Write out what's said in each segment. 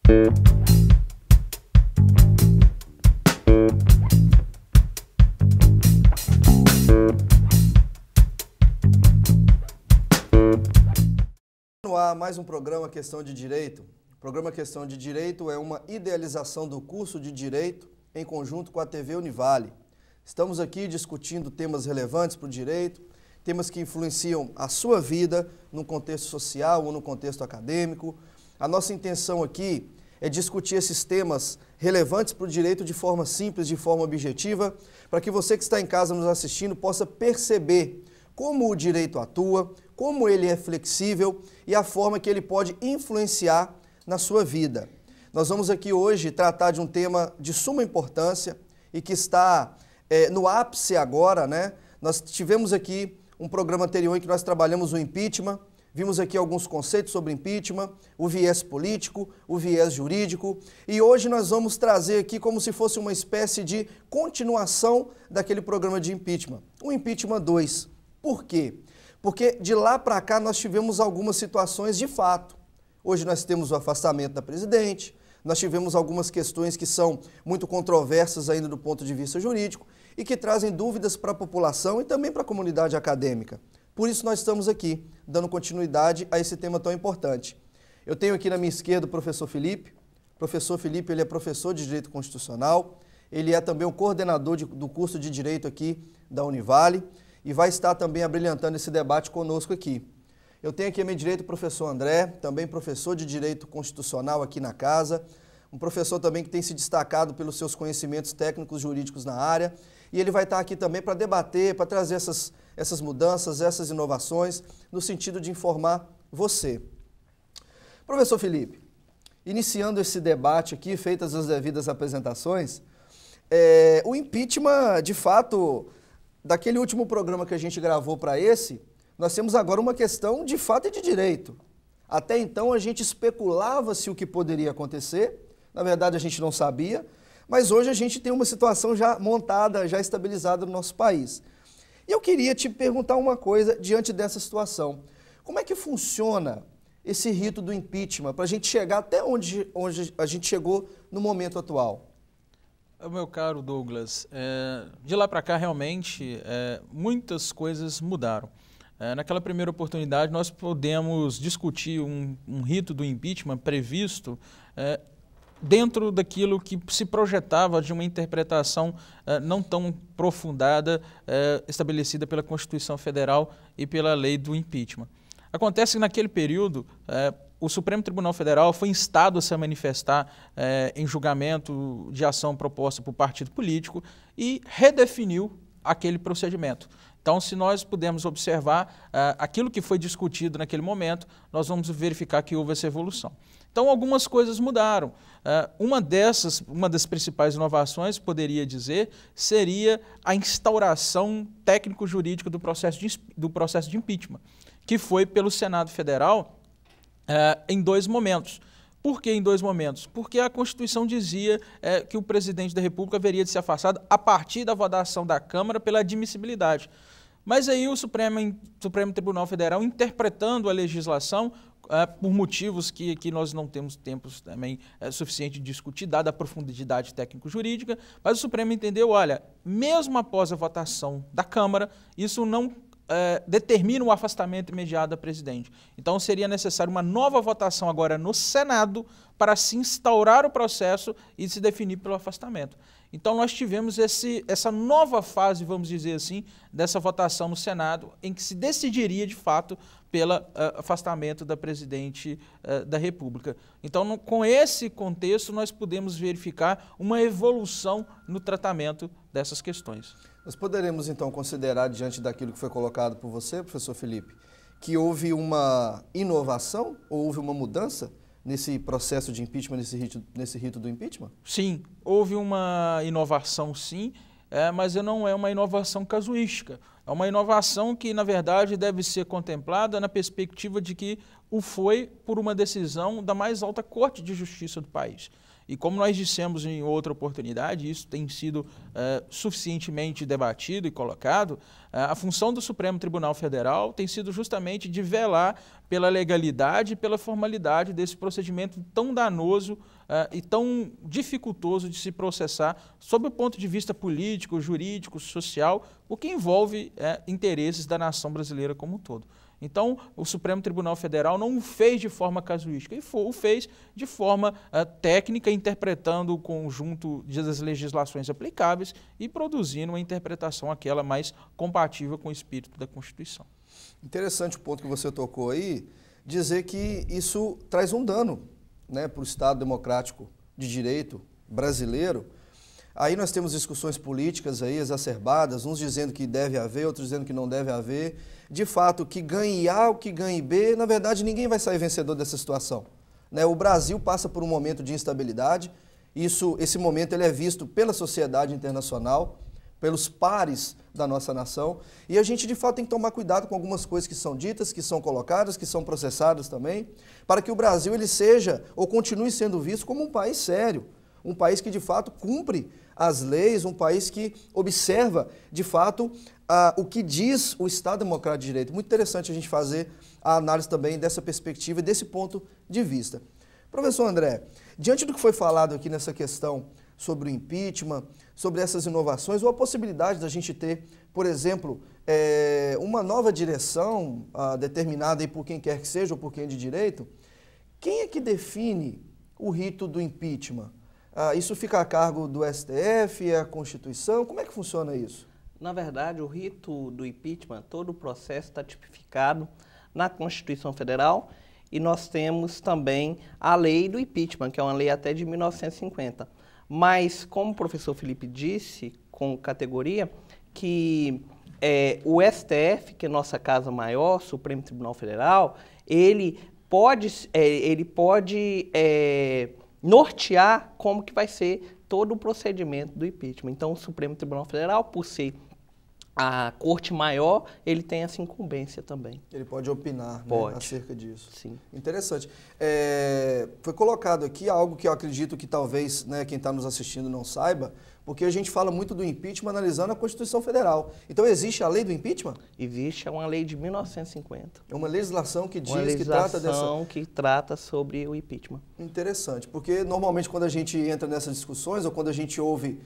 No ar, mais um programa Questão de Direito. O programa Questão de Direito é uma idealização do curso de Direito em conjunto com a TV Univale. Estamos aqui discutindo temas relevantes para o direito, temas que influenciam a sua vida no contexto social ou no contexto acadêmico. A nossa intenção aqui é discutir esses temas relevantes para o direito de forma simples, de forma objetiva, para que você que está em casa nos assistindo possa perceber como o direito atua, como ele é flexível e a forma que ele pode influenciar na sua vida. Nós vamos aqui hoje tratar de um tema de suma importância e que está no ápice agora, né? Nós tivemos aqui um programa anterior em que nós trabalhamos o impeachment, vimos aqui alguns conceitos sobre impeachment, o viés político, o viés jurídico, e hoje nós vamos trazer aqui como se fosse uma espécie de continuação daquele programa de impeachment, o impeachment 2. Por quê? Porque de lá para cá nós tivemos algumas situações de fato. Hoje nós temos o afastamento da presidente, nós tivemos algumas questões que são muito controversas ainda do ponto de vista jurídico e que trazem dúvidas para a população e também para a comunidade acadêmica. Por isso nós estamos aqui, dando continuidade a esse tema tão importante. Eu tenho aqui na minha esquerda o professor Felipe. O professor Felipe, ele é professor de Direito Constitucional, ele é também o coordenador do curso de Direito aqui da Univale e vai estar também abrilhantando esse debate conosco aqui. Eu tenho aqui à minha direita o professor André, também professor de Direito Constitucional aqui na casa, um professor também que tem se destacado pelos seus conhecimentos técnicos jurídicos na área, e ele vai estar aqui também para debater, para trazer essas mudanças, essas inovações, no sentido de informar você. Professor Felipe, iniciando esse debate aqui, feitas as devidas apresentações, o impeachment, de fato, daquele último programa que a gente gravou para esse, nós temos agora uma questão de fato e de direito. Até então a gente especulava se o que poderia acontecer, na verdade a gente não sabia, mas hoje a gente tem uma situação já montada, já estabilizada no nosso país. E eu queria te perguntar uma coisa diante dessa situação. Como é que funciona esse rito do impeachment para a gente chegar até onde a gente chegou no momento atual? Meu caro Douglas, de lá para cá realmente muitas coisas mudaram. Naquela primeira oportunidade nós podemos discutir um rito do impeachment previsto dentro daquilo que se projetava de uma interpretação não tão aprofundada estabelecida pela Constituição Federal e pela lei do impeachment. Acontece que naquele período o Supremo Tribunal Federal foi instado a se manifestar em julgamento de ação proposta por partido político e redefiniu aquele procedimento. Então, se nós pudermos observar aquilo que foi discutido naquele momento, nós vamos verificar que houve essa evolução. Então, algumas coisas mudaram. Uma das principais inovações, poderia dizer, seria a instauração técnico-jurídica do processo de impeachment, que foi pelo Senado Federal em 2 momentos. Por que em 2 momentos? Porque a Constituição dizia que o presidente da República haveria de ser afastado a partir da votação da Câmara pela admissibilidade. Mas aí o Supremo Tribunal Federal, interpretando a legislação, por motivos que nós não temos tempo também suficiente de discutir, dada a profundidade técnico-jurídica, mas o Supremo entendeu, olha, mesmo após a votação da Câmara, isso não determina o afastamento imediato da presidente. Então seria necessário uma nova votação agora no Senado para se instaurar o processo e se definir pelo afastamento. Então nós tivemos essa nova fase, vamos dizer assim, dessa votação no Senado, em que se decidiria de fato pelo afastamento da presidente da República. Então, com esse contexto, nós podemos verificar uma evolução no tratamento dessas questões. Nós poderemos, então, considerar, diante daquilo que foi colocado por você, professor Felipe, que houve uma inovação ou houve uma mudança nesse processo de impeachment, nesse rito do impeachment? Sim, houve uma inovação, sim, mas não é uma inovação casuística. É uma inovação que, na verdade, deve ser contemplada na perspectiva de que o foi por uma decisão da mais alta Corte de Justiça do país. E como nós dissemos em outra oportunidade, isso tem sido suficientemente debatido e colocado, a função do Supremo Tribunal Federal tem sido justamente de velar pela legalidade e pela formalidade desse procedimento tão danoso e tão dificultoso de se processar sob o ponto de vista político, jurídico, social, o que envolve interesses da nação brasileira como um todo. Então, o Supremo Tribunal Federal não o fez de forma casuística, o fez de forma técnica, interpretando o conjunto das legislações aplicáveis e produzindo uma interpretação aquela mais compatível com o espírito da Constituição. Interessante o ponto que você tocou aí, dizer que isso traz um dano, né, para o Estado democrático de direito brasileiro. Aí nós temos discussões políticas aí exacerbadas, uns dizendo que deve haver, outros dizendo que não deve haver. De fato, que ganhe A ou que ganhe B, na verdade ninguém vai sair vencedor dessa situação, né? O Brasil passa por um momento de instabilidade, esse momento ele é visto pela sociedade internacional, pelos pares da nossa nação, e a gente de fato tem que tomar cuidado com algumas coisas que são ditas, que são colocadas, que são processadas também, para que o Brasil ele seja ou continue sendo visto como um país sério, um país que de fato cumpre as leis, um país que observa de fato o que diz o Estado Democrático de Direito. Muito interessante a gente fazer a análise também dessa perspectiva e desse ponto de vista. Professor André, diante do que foi falado aqui nessa questão sobre o impeachment, sobre essas inovações, ou a possibilidade da gente ter, por exemplo, uma nova direção determinada aí por quem quer que seja ou por quem é de direito, quem é que define o rito do impeachment? Isso fica a cargo do STF, é a Constituição? Como é que funciona isso? Na verdade, o rito do impeachment, todo o processo está tipificado na Constituição Federal e nós temos também a lei do impeachment, que é uma lei até de 1950. Mas, como o professor Felipe disse, com categoria, que o STF, que é nossa casa maior, Supremo Tribunal Federal, ele pode nortear como que vai ser todo o procedimento do impeachment. Então, o Supremo Tribunal Federal, por ser a corte maior, ele tem essa incumbência também. Ele pode opinar, pode, né, acerca disso. Sim. Interessante. Foi colocado aqui algo que eu acredito que talvez, né, quem está nos assistindo não saiba, porque a gente fala muito do impeachment analisando a Constituição Federal. Então existe a lei do impeachment? Existe, é uma lei de 1950. É uma legislação que diz, que trata dessa... que trata sobre o impeachment. Interessante, porque normalmente quando a gente entra nessas discussões ou quando a gente ouve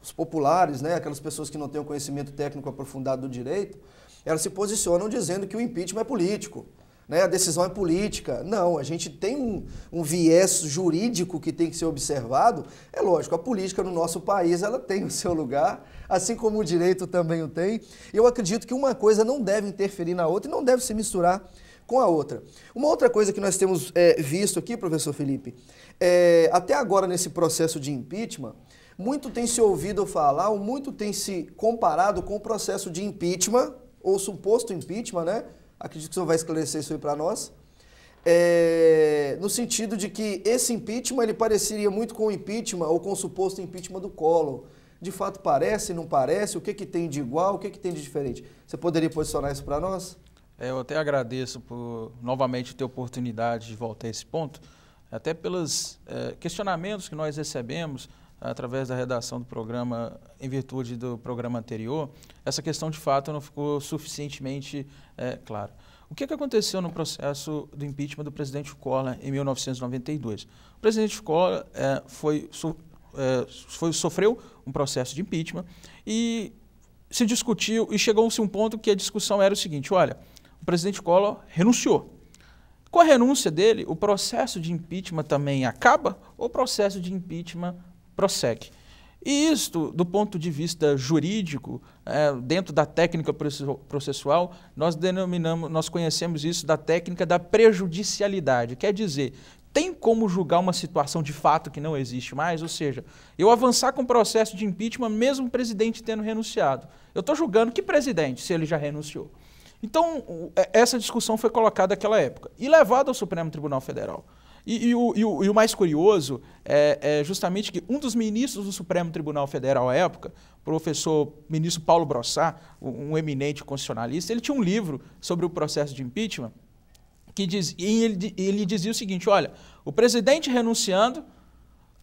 os populares, né, aquelas pessoas que não têm o conhecimento técnico aprofundado do direito, elas se posicionam dizendo que o impeachment é político, né, a decisão é política. Não, a gente tem um viés jurídico que tem que ser observado. É lógico, a política no nosso país ela tem o seu lugar, assim como o direito também o tem. Eu acredito que uma coisa não deve interferir na outra e não deve se misturar com a outra. Uma outra coisa que nós temos visto aqui, professor Felipe, até agora nesse processo de impeachment, muito tem se ouvido falar, ou muito tem se comparado com o processo de impeachment, ou suposto impeachment, né? Acredito que o senhor vai esclarecer isso aí para nós. No sentido de que esse impeachment ele pareceria muito com o impeachment, ou com o suposto impeachment do Collor. De fato parece, não parece? O que tem de igual, o que tem de diferente? Você poderia posicionar isso para nós? Eu até agradeço por novamente ter a oportunidade de voltar a esse ponto, até pelos questionamentos que nós recebemos através da redação do programa, em virtude do programa anterior. Essa questão, de fato, não ficou suficientemente clara. O que aconteceu no processo do impeachment do presidente Collor em 1992? O presidente Collor sofreu um processo de impeachment e se discutiu, e chegou-se a um ponto que a discussão era o seguinte: olha, o presidente Collor renunciou. Com a renúncia dele, o processo de impeachment também acaba ou o processo de impeachment prossegue? E isto, do ponto de vista jurídico, dentro da técnica processual, nós conhecemos isso da técnica da prejudicialidade. Quer dizer, tem como julgar uma situação de fato que não existe mais? Ou seja, eu avançar com o processo de impeachment, mesmo o presidente tendo renunciado. Eu estou julgando que presidente, se ele já renunciou? Então, essa discussão foi colocada naquela época e levada ao Supremo Tribunal Federal. E o mais curioso é justamente que um dos ministros do Supremo Tribunal Federal à época, o ministro Paulo Brossat, um eminente constitucionalista, ele tinha um livro sobre o processo de impeachment, ele dizia o seguinte: olha, o presidente renunciando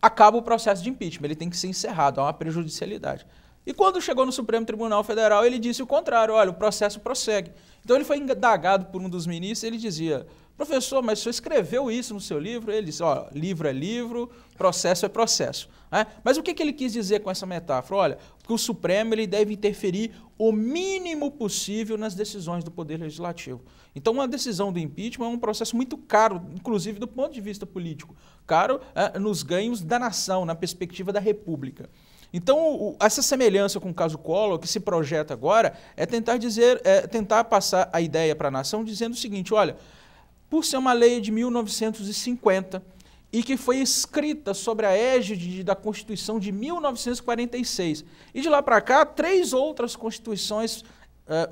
acaba o processo de impeachment, ele tem que ser encerrado, há uma prejudicialidade. E quando chegou no Supremo Tribunal Federal, ele disse o contrário, olha, o processo prossegue. Então ele foi indagado por um dos ministros e ele dizia, professor, mas o senhor escreveu isso no seu livro? Ele disse, ó, livro é livro, processo é processo. Mas o que ele quis dizer com essa metáfora? Olha, que o Supremo ele deve interferir o mínimo possível nas decisões do Poder Legislativo. Então, uma decisão do impeachment é um processo muito caro, inclusive do ponto de vista político, caro nos ganhos da nação, na perspectiva da República. Então, essa semelhança com o caso Collor, que se projeta agora, é tentar passar a ideia para a nação dizendo o seguinte, olha, por ser uma lei de 1950 e que foi escrita sobre a égide da Constituição de 1946, e de lá para cá, 3 outras constituições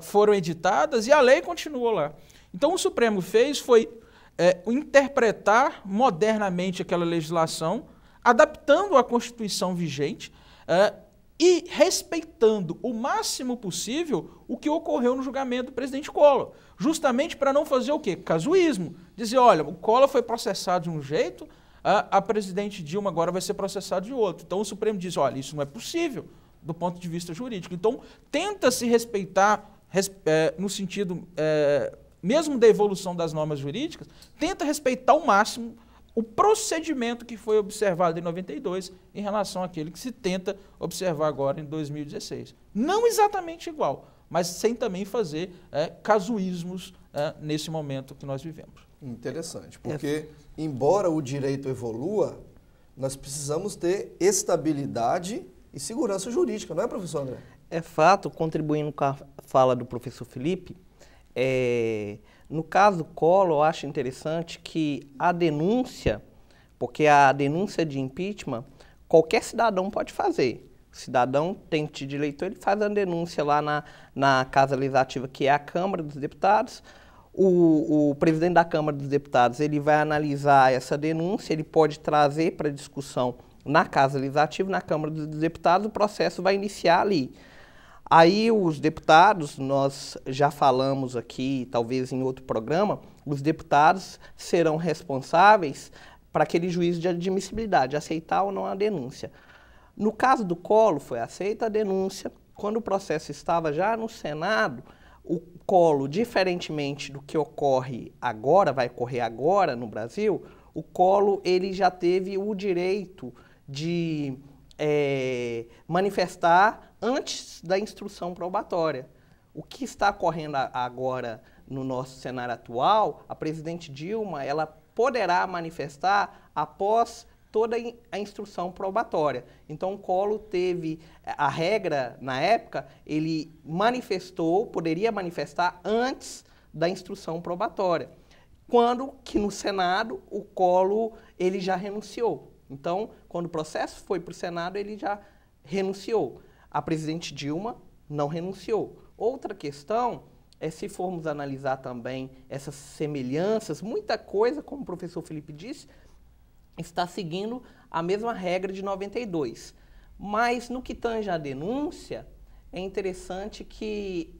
foram editadas e a lei continuou lá. Então, o Supremo foi interpretar modernamente aquela legislação, adaptando a Constituição vigente, e respeitando o máximo possível o que ocorreu no julgamento do presidente Collor, justamente para não fazer o quê? Casuísmo. Dizer, olha, o Collor foi processado de um jeito, a presidente Dilma agora vai ser processada de outro. Então o Supremo diz, olha, isso não é possível do ponto de vista jurídico. Então tenta se respeitar no sentido, mesmo da evolução das normas jurídicas, tenta respeitar ao máximo o procedimento que foi observado em 92 em relação àquele que se tenta observar agora em 2016. Não exatamente igual, mas sem também fazer casuísmos nesse momento que nós vivemos. Interessante, porque embora o direito evolua, nós precisamos ter estabilidade e segurança jurídica, não é, professor André? É fato, contribuindo com a fala do professor Felipe, no caso Collor, eu acho interessante que a denúncia, porque a denúncia de impeachment, qualquer cidadão pode fazer. O cidadão tem título de eleitor, ele faz a denúncia lá na Casa Legislativa, que é a Câmara dos Deputados. O presidente da Câmara dos Deputados ele vai analisar essa denúncia, ele pode trazer para discussão na Casa Legislativa, na Câmara dos Deputados, o processo vai iniciar ali. Aí os deputados, nós já falamos aqui, talvez em outro programa, os deputados serão responsáveis para aquele juízo de admissibilidade, aceitar ou não a denúncia. No caso do Collor, foi aceita a denúncia. Quando o processo estava já no Senado, o Collor, diferentemente do que ocorre agora, vai ocorrer agora no Brasil, o Collor ele já teve o direito de manifestar antes da instrução probatória. O que está ocorrendo agora no nosso cenário atual, a presidente Dilma, ela poderá manifestar após toda a instrução probatória. Então, o Collor teve a regra, na época, ele poderia manifestar antes da instrução probatória. Quando que no Senado, o Collor ele já renunciou. Então, quando o processo foi para o Senado, ele já renunciou. A presidente Dilma não renunciou. Outra questão é se formos analisar também essas semelhanças, muita coisa, como o professor Felipe disse, está seguindo a mesma regra de 92. Mas no que tange à denúncia, é interessante que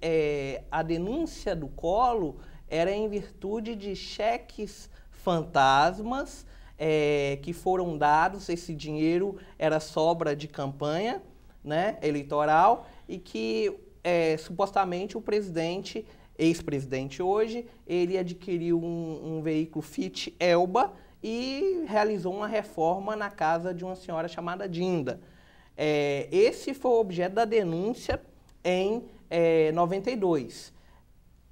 a denúncia do Collor era em virtude de cheques fantasmas que foram dados, esse dinheiro era sobra de campanha, né, eleitoral, e que supostamente o presidente, ex-presidente hoje, ele adquiriu um veículo Fiat Elba e realizou uma reforma na casa de uma senhora chamada Dinda. Esse foi o objeto da denúncia em 92.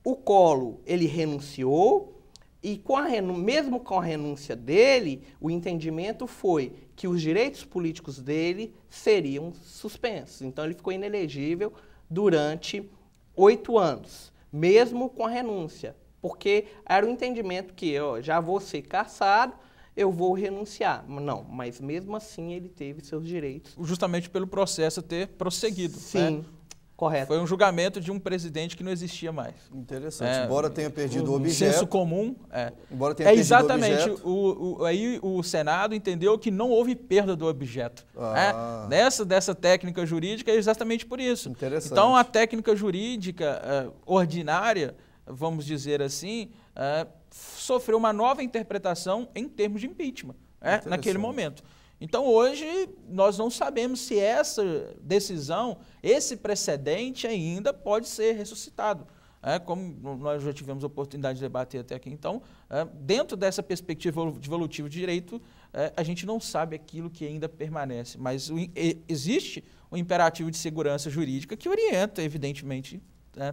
O Collor, ele renunciou e mesmo com a renúncia dele, o entendimento foi que os direitos políticos dele seriam suspensos. Então ele ficou inelegível durante 8 anos, mesmo com a renúncia, porque era o entendimento que já vou ser cassado, eu vou renunciar. Não, mas mesmo assim ele teve seus direitos. Justamente pelo processo ter prosseguido. Sim, né? Correto. Foi um julgamento de um presidente que não existia mais. Interessante. Embora tenha perdido o objeto. Senso comum. Embora tenha perdido exatamente. o objeto. Aí o Senado entendeu que não houve perda do objeto. Dessa técnica jurídica é exatamente por isso. Interessante. Então, a técnica jurídica ordinária, vamos dizer assim, sofreu uma nova interpretação em termos de impeachment naquele momento. Então, hoje, nós não sabemos se essa decisão, esse precedente ainda pode ser ressuscitado. Como nós já tivemos a oportunidade de debater até aqui. Então, dentro dessa perspectiva evolutiva de direito, a gente não sabe aquilo que ainda permanece, mas existe um imperativo de segurança jurídica que orienta, evidentemente,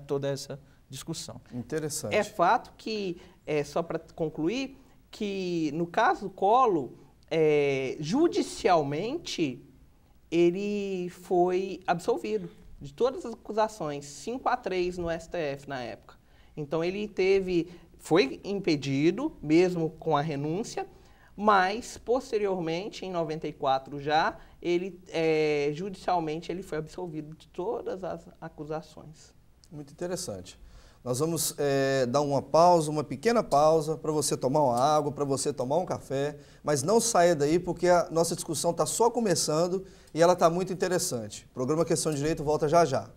toda essa discussão. Interessante. É fato que, só para concluir, que no caso Collor, judicialmente, ele foi absolvido de todas as acusações, 5-3 no STF na época. Então, ele foi impedido, mesmo com a renúncia, mas, posteriormente, em 94 já, judicialmente, ele foi absolvido de todas as acusações. Muito interessante. Nós vamos dar uma pausa, uma pequena pausa, para você tomar uma água, para você tomar um café, mas não saia daí porque a nossa discussão está só começando e ela está muito interessante. O programa Questão de Direito volta já já.